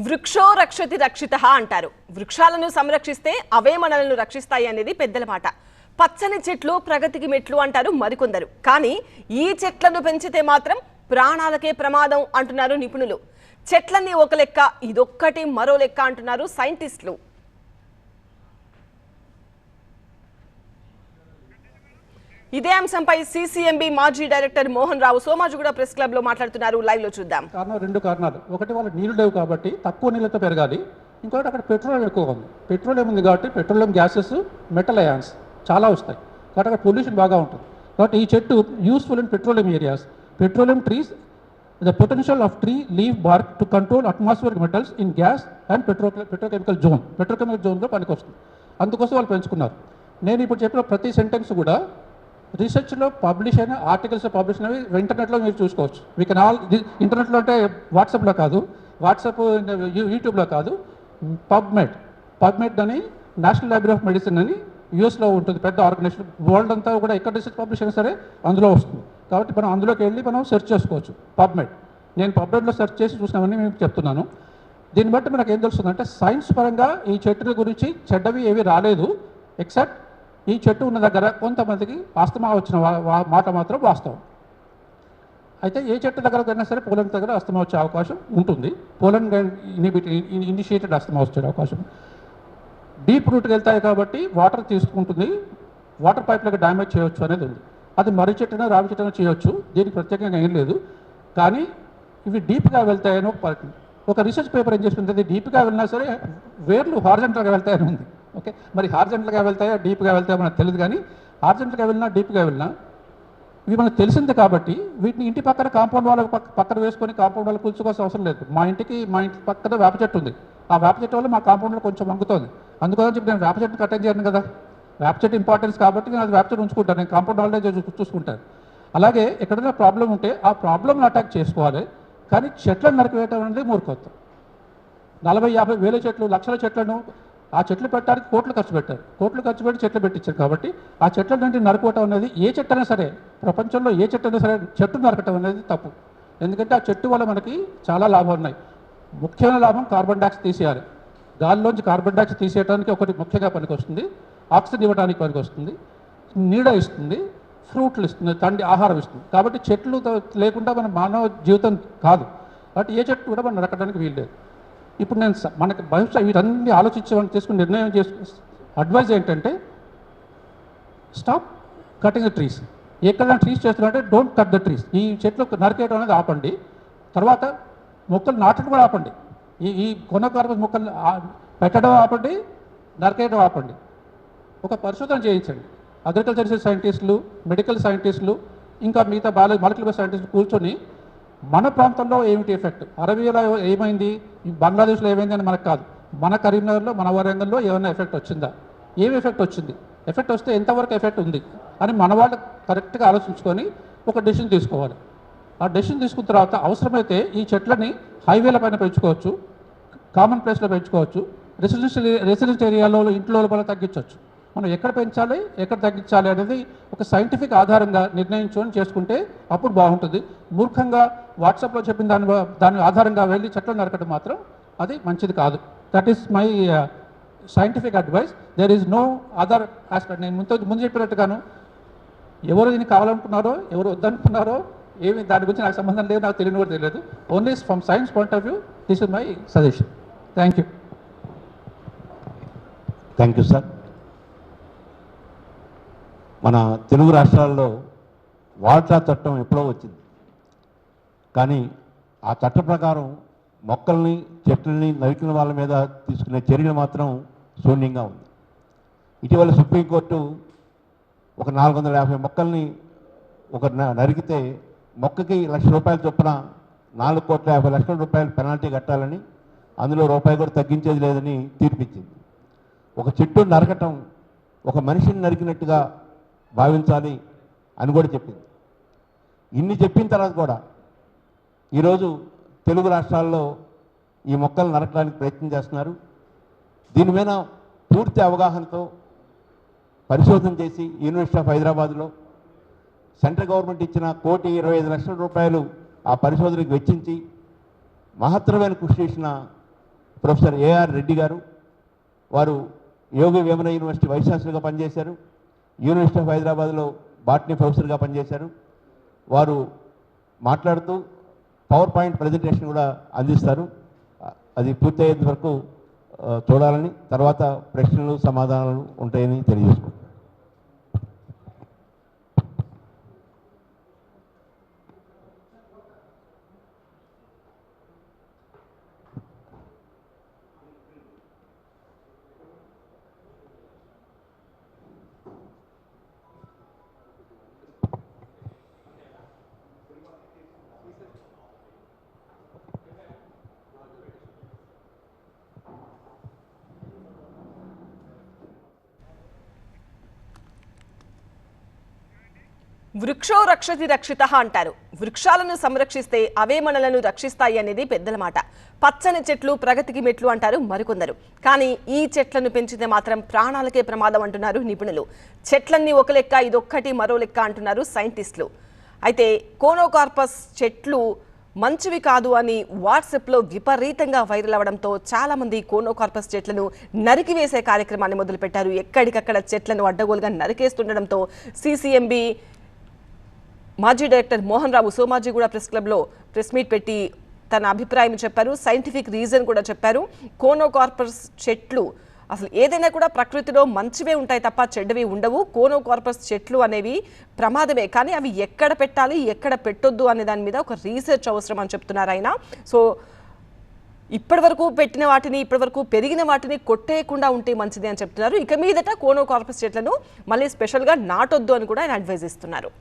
వృక్షో రక్షతి రక్షితః అంటారు. వృక్షాలను సంరక్షిస్తే అవే మనల్ని రక్షిస్తాయి అనేది పెద్దల మాట. పచ్చని చెట్లు ప్రగతికి మెట్లు అంటారు మరికొందరు. కానీ ఈ చెట్లను పెంచితే మాత్రం ప్రాణాలకే ప్రమాదం అంటున్నారు నిపుణులు. చెట్లన్నీ ఒక లెక్క, ఇదొక్కటి మరో లెక్క అంటున్నారు సైంటిస్టులు. ఇదే అంశంపై సిసిఎంబి మాజీ director Mohan Rao Somajiguda press club లో మాట్లాడుతున్నారు. లైవ్ లో చూద్దాం. రెండు కారణాలు. ఒకటి, వాళ్ళ నీళ్లు లేవు కాబట్టి తక్కువ నీళ్ళతో పెరగాలి. ఇంకొకటి, అక్కడ పెట్రోలియం ఎక్కువ ఉంది. పెట్రోలియం ఉంది కాబట్టి పెట్రోలియం గ్యాసెస్, మెటల్ అయాన్స్ చాలా వస్తాయి కాబట్టి అక్కడ పొల్యూషన్ బాగా ఉంటుంది. కాబట్టి ఈ చెట్టు useful in petroleum areas. Petroleum trees the potential of tree leave BARC to control atmospheric metals in gas and petrochemical zone. Petrochemical జోన్లో పనికొస్తుంది. అందుకోసం వాళ్ళు పెంచుకున్నారు. నేను ఇప్పుడు చెప్పిన ప్రతి సెంటెన్స్ కూడా రీసెర్చ్లో పబ్లిష్ అయిన ఆర్టికల్స్ పబ్లిష్ అయినవి ఇంటర్నెట్లో మీరు చూసుకోవచ్చు. వీ కెన్ ఆల్ ఇంటర్నెట్లో అంటే వాట్సాప్లో కాదు, యూట్యూబ్లో కాదు, పబ్మెడ్ అని నేషనల్ లైబ్రరీ ఆఫ్ మెడిసిన్ అని యూఎస్లో ఉంటుంది, పెద్ద ఆర్గనైజేషన్. వరల్డ్ అంతా కూడా ఎక్కడ రీసెర్చ్ పబ్లిష్ అయినా సరే అందులో వస్తుంది. కాబట్టి మనం అందులోకి వెళ్ళి మనం సెర్చ్ చేసుకోవచ్చు. పబ్మెడ్, నేను పబ్మెడ్లో సెర్చ్ చేసి చూసినామని మేము చెప్తున్నాను. దీన్ని బట్టి మనకు ఏం తెలుస్తుందంటే సైన్స్ పరంగా ఈ చెట్టుల గురించి చెడ్డవి ఏవి రాలేదు. ఎక్సెప్ట్ ఈ చెట్టు ఉన్న దగ్గర కొంతమందికి ఆస్తమా వచ్చిన మాట మాత్రం వాస్తవం. అయితే ఏ చెట్టు దగ్గర అయినా సరే పోలన్ దగ్గర ఆస్తమా వచ్చే అవకాశం ఉంటుంది. పోలన్ ఇనిషియేటెడ్ ఆస్తమా వచ్చే అవకాశం. డీప్ రూట్కి వెళ్తాయి కాబట్టి వాటర్ తీసుకుంటుంది, వాటర్ పైప్లకు డ్యామేజ్ చేయొచ్చు అనేది ఉంది. అది మర్రి చెట్టున రావి చెట్టున చేయొచ్చు, దీనికి ప్రత్యేకంగా ఏం లేదు. కానీ ఇవి డీప్గా వెళ్తాయని ఒక రీసెర్చ్ పేపర్ ఏం చేస్తుంది, డీప్గా వెళ్ళినా సరే వేర్లు హారిజంటల్గా వెళ్తాయని ఉంది. ఓకే, మరి హారిజంటల్గా వెళ్తాయా డీప్గా వెళ్తాయో మనకు తెలియదు. కానీ హారిజంటల్గా వెళ్ళినా డీప్గా వెళ్ళినా ఇవి మనకు తెలిసింది కాబట్టి వీటిని ఇంటి పక్కన కాంపౌండ్ వాళ్ళ పక్కన వేసుకొని కాంపౌండ్ వాళ్ళు కూర్చోవాల్సిన అవసరం లేదు. మా ఇంటి పక్కన వేప చెట్టు ఉంది. ఆ వేప చెట్టు వల్ల మా కాంపౌండ్లో కొంచెం వంగుతుంది. అందుకోసం చెప్పి నేను వేప చెట్టుని కట్టేం చేయను కదా. వేప చెట్టు ఇంపార్టెన్స్ కాబట్టి నేను అది వేప చెట్టు ఉంచుకుంటాను, నేను కాంపౌండ్ వాళ్ళే చూసుకుంటాను. అలాగే ఎక్కడైనా ప్రాబ్లం ఉంటే ఆ ప్రాబ్లమ్ని అటాక్ చేసుకోవాలి. కానీ చెట్లను నరికివేయటం అనేది మూర్ఖత్వం. 40-50 వేల చెట్లు, లక్షల చెట్లను ఆ చెట్లు పెట్టడానికి కోట్లు ఖర్చు పెట్టారు. కోట్లు ఖర్చు పెట్టి చెట్లు పెట్టించారు. కాబట్టి ఆ చెట్ల నుండి నరుకోవటం అనేది ఏ చెట్టు అయినా సరే, ప్రపంచంలో ఏ చెట్టు అయినా సరే చెట్టు నరకటం అనేది తప్పు. ఎందుకంటే ఆ చెట్టు వల్ల మనకి చాలా లాభాలు ఉన్నాయి. ముఖ్యమైన లాభం కార్బన్ డైఆక్సైడ్ తీసేయాలి. గాలిలోంచి కార్బన్ డైఆక్సైడ్ తీసేయడానికి ఒకటి ముఖ్యంగా పనికి వస్తుంది, ఆక్సిజన్ ఇవ్వడానికి పనికి వస్తుంది, నీడ ఇస్తుంది, ఫ్రూట్లు ఇస్తుంది, ఆహారం ఇస్తుంది. కాబట్టి చెట్లు లేకుండా మన మానవ జీవితం కాదు. కాబట్టి ఏ చెట్టు కూడా మనం నరకడానికి వీల్లేదు. ఇప్పుడు నేను మనకి బహుశా వీటన్ని ఆలోచించి చేసుకుని నిర్ణయం అడ్వైజ్ ఏంటంటే స్టాప్ కటింగ్ ద ట్రీస్. ఎక్కడైనా ట్రీస్ చేస్తున్నారంటే డోంట్ కట్ ద ట్రీస్. ఈ చెట్లు నరికేయడం అనేది ఆపండి. తర్వాత మొక్కలు నాటడం కూడా ఆపండి. ఈ కొనకార్బన్ మొక్కలు పెట్టడం ఆపండి, నరికేయడం ఆపండి. ఒక పరిశోధన చేయించండి. అగ్రికల్చర్ సైంటిస్టులు, మెడికల్ సైంటిస్టులు, ఇంకా మిగతా మాలిక్యులర్ సైంటిస్టులు కూర్చొని మన ప్రాంతంలో ఏమిటి ఎఫెక్ట్, అరబియాలో ఏమైంది, బంగ్లాదేశ్లో ఏమైంది అని మనకు కాదు, మన కరీంనగర్లో, మన వరంగల్లో ఏమైనా ఎఫెక్ట్ వచ్చిందా, ఏమి ఎఫెక్ట్ వచ్చింది, ఎఫెక్ట్ వస్తే ఎంతవరకు ఎఫెక్ట్ ఉంది అని మన వాళ్ళు కరెక్ట్గా ఆలోచించుకొని ఒక డెసిషన్ తీసుకోవాలి. ఆ డెసిషన్ తీసుకున్న తర్వాత అవసరమైతే ఈ చెట్లని హైవేల పైన పెంచుకోవచ్చు, కామన్ ప్లేస్లో పెంచుకోవచ్చు, రెసిడెన్షియల్ ఏరియాలో ఇంట్లో లోపల తగ్గించవచ్చు. మనం ఎక్కడ పెంచాలి, ఎక్కడ తగ్గించాలి అనేది ఒక సైంటిఫిక్ ఆధారంగా నిర్ణయించుకొని చేసుకుంటే అప్పుడు బాగుంటుంది. మూర్ఖంగా వాట్సాప్లో చెప్పిన దాని ఆధారంగా వెళ్ళి చెట్లు నరకడం మాత్రం అది మంచిది కాదు. That is my scientific advice. There is no other aspect. నేను ముందు చెప్పినట్టుగాను ఎవరు దీన్ని కావాలనుకున్నారో, ఎవరు వద్దనుకున్నారో ఏమి దాని గురించి నాకు సంబంధం లేదు, నాకు తెలియని కూడా తెలియదు. Only from science point of view this is my suggestion. Thank you. Thank you sir. మన తెలుగు రాష్ట్రాల్లో వాటా చట్టం ఎప్పుడో వచ్చింది. కానీ ఆ చట్ట ప్రకారం మొక్కల్ని, చెట్లని నరికిన వాళ్ళ మీద తీసుకునే చర్యలు మాత్రం శూన్యంగా ఉంది. ఇటీవల సుప్రీంకోర్టు ఒక 450 మొక్కల్ని నరికితే మొక్కకి ₹1,00,000 చొప్పున 4,50,00,000 పెనాల్టీ కట్టాలని, అందులో రూపాయి కూడా తగ్గించేది లేదని తీర్పిచ్చింది. ఒక చెట్టు నరకటం ఒక మనిషిని నరికినట్టుగా భావించాలి అని కూడా చెప్పింది. ఇన్ని చెప్పిన తర్వాత కూడా ఈరోజు తెలుగు రాష్ట్రాల్లో ఈ మొక్కలు నరకడానికి ప్రయత్నం చేస్తున్నారు. దీని మీద పూర్తి అవగాహనతో పరిశోధన చేసి యూనివర్సిటీ ఆఫ్ హైదరాబాద్లో సెంట్రల్ గవర్నమెంట్ ఇచ్చిన ₹1,25,00,000 ఆ పరిశోధనకు వెచ్చించి మహత్తరమైన కృషి చేసిన ప్రొఫెసర్ ఏఆర్ రెడ్డి గారు, వారు యోగి వేమన యూనివర్సిటీ వైస్ ఛాన్సలర్గా పనిచేశారు. యూనివర్సిటీ ఆఫ్ హైదరాబాద్లో బాటనీ ప్రొఫెసర్గా పనిచేశారు. వారు మాట్లాడుతూ పవర్ పాయింట్ ప్రజెంటేషన్ కూడా అందిస్తారు. అది పూర్తయ్యేంత వరకు చూడాలని, తర్వాత ప్రశ్నలు సమాధానాలు ఉంటాయని తెలియజేసుకుంటారు. వృక్షో రక్షతి రక్షిత అంటారు. వృక్షాలను సంరక్షిస్తే అవే మనలను రక్షిస్తాయి అనేది పెద్దల మాట. పచ్చని చెట్లు ప్రగతికి మెట్లు అంటారు మరికొందరు. కానీ ఈ చెట్లను పెంచితే మాత్రం ప్రాణాలకే ప్రమాదం అంటున్నారు నిపుణులు. చెట్లన్నీ ఒక లెక్క, ఇదొక్కటి మరో లెక్క అంటున్నారు సైంటిస్టులు. అయితే కోనోకార్పస్ చెట్లు మంచివి కాదు అని వాట్సాప్లో విపరీతంగా వైరల్ అవడంతో చాలా మంది కోనోకార్పస్ చెట్లను నరికివేసే కార్యక్రమాన్ని మొదలుపెట్టారు. ఎక్కడికక్కడ చెట్లను అడ్డగోలుగా నరికేస్తుండడంతో సిసిఎంబి మాజీ డైరెక్టర్ మోహన్ రావు సోమాజిగూడ ప్రెస్ క్లబ్లో ప్రెస్ మీట్ పెట్టి తన అభిప్రాయం చెప్పారు. సైంటిఫిక్ రీజన్ కూడా చెప్పారు. కోనోకార్పస్ చెట్లు అసలు ఏదైనా కూడా ప్రకృతిలో మంచివే ఉంటాయి తప్ప చెడ్డవి ఉండవు. కోనోకార్పస్ చెట్లు అనేవి ప్రమాదమే, కానీ అవి ఎక్కడ పెట్టాలి ఎక్కడ పెట్టొద్దు అనే దాని మీద ఒక రీసెర్చ్ అవసరం అని చెప్తున్నారు ఆయన. సో ఇప్పటివరకు పెట్టిన వాటిని, ఇప్పటివరకు పెరిగిన వాటిని కొట్టేయకుండా ఉంటే మంచిది అని చెప్తున్నారు. ఇక మీదట కోనోకార్పస్ చెట్లను మళ్ళీ స్పెషల్గా నాటొద్దు అని కూడా ఆయన అడ్వైజ్ ఇస్తున్నారు.